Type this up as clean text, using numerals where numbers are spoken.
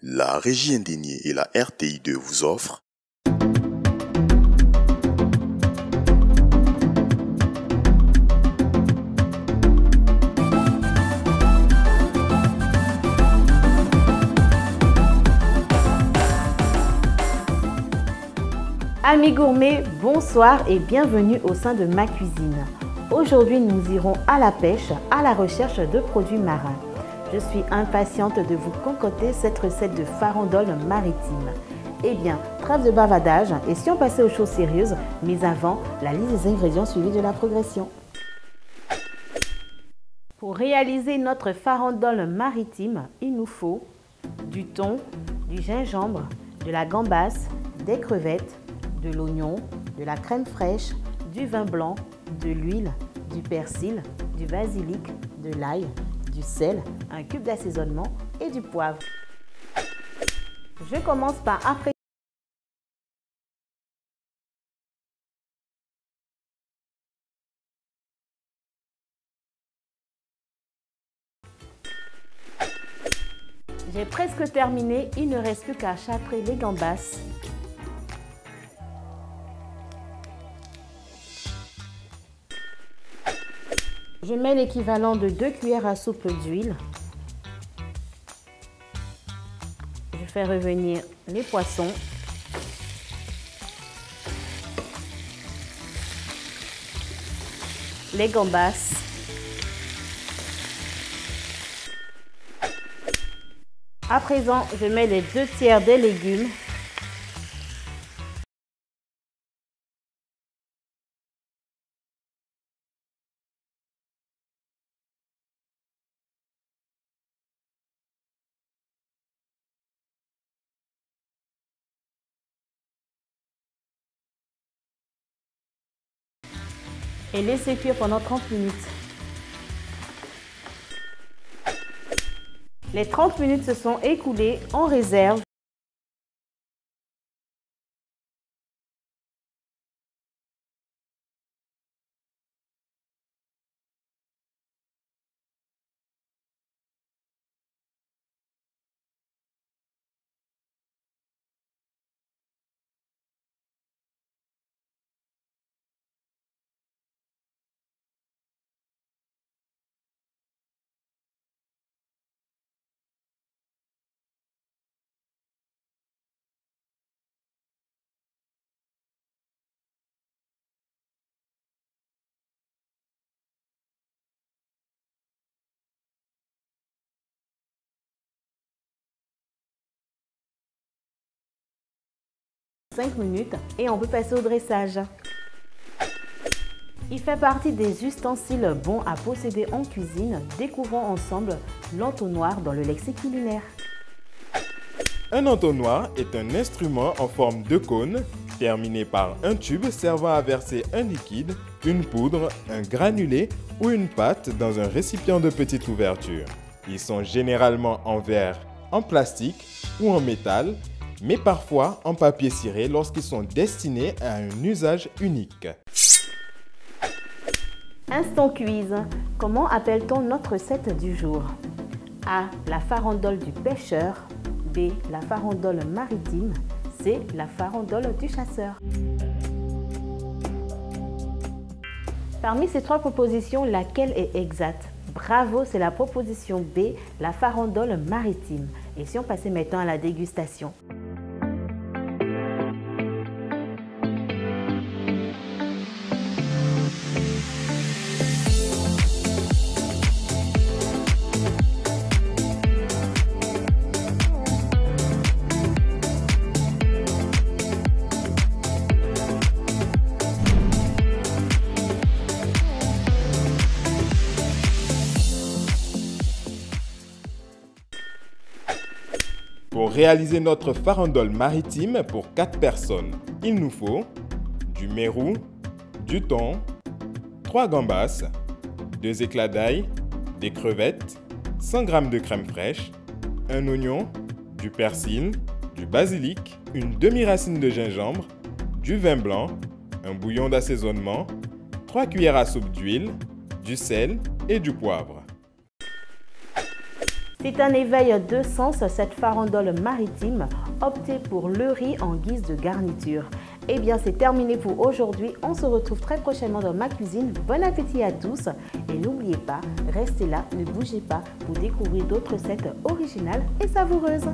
La Régie indignée et la RTI2 vous offrent Amis gourmets, bonsoir et bienvenue au sein de ma cuisine. Aujourd'hui, nous irons à la pêche, à la recherche de produits marins. Je suis impatiente de vous concocter cette recette de farandole maritime. Eh bien, trêve de bavardage et si on passait aux choses sérieuses, mais avant, la liste des ingrédients suivie de la progression. Pour réaliser notre farandole maritime, il nous faut du thon, du gingembre, de la gambasse, des crevettes, de l'oignon, de la crème fraîche, du vin blanc, de l'huile, du persil, du basilic, de l'ail, du sel, un cube d'assaisonnement et du poivre. Je commence par apprécier. J'ai presque terminé, il ne reste plus qu'à châtrer les gambasses. Je mets l'équivalent de 2 cuillères à soupe d'huile. Je fais revenir les poissons. Les gambasses. À présent, je mets les 2 tiers des légumes. Et laisser cuire pendant 30 minutes. Les 30 minutes se sont écoulées, on réserve. Minutes et on peut passer au dressage. Il fait partie des ustensiles bons à posséder en cuisine. Découvrons ensemble l'entonnoir dans le lexique culinaire. Un entonnoir est un instrument en forme de cône terminé par un tube servant à verser un liquide, une poudre, un granulé ou une pâte dans un récipient de petite ouverture. Ils sont généralement en verre, en plastique ou en métal, mais parfois en papier ciré lorsqu'ils sont destinés à un usage unique. Instant quiz. Comment appelle-t-on notre recette du jour? A. La farandole du pêcheur. B. La farandole maritime. C. La farandole du chasseur. Parmi ces 3 propositions, laquelle est exacte? Bravo, c'est la proposition B, la farandole maritime. Et si on passait maintenant à la dégustation? Pour réaliser notre farandole maritime pour 4 personnes, il nous faut du mérou, du thon, 3 gambasses, 2 éclats d'ail, des crevettes, 100 g de crème fraîche, un oignon, du persil, du basilic, une demi-racine de gingembre, du vin blanc, un bouillon d'assaisonnement, 3 cuillères à soupe d'huile, du sel et du poivre. C'est un éveil de sens, cette farandole maritime. Optez pour le riz en guise de garniture. Eh bien, c'est terminé pour aujourd'hui. On se retrouve très prochainement dans ma cuisine. Bon appétit à tous. Et n'oubliez pas, restez là, ne bougez pas pour découvrir d'autres recettes originales et savoureuses.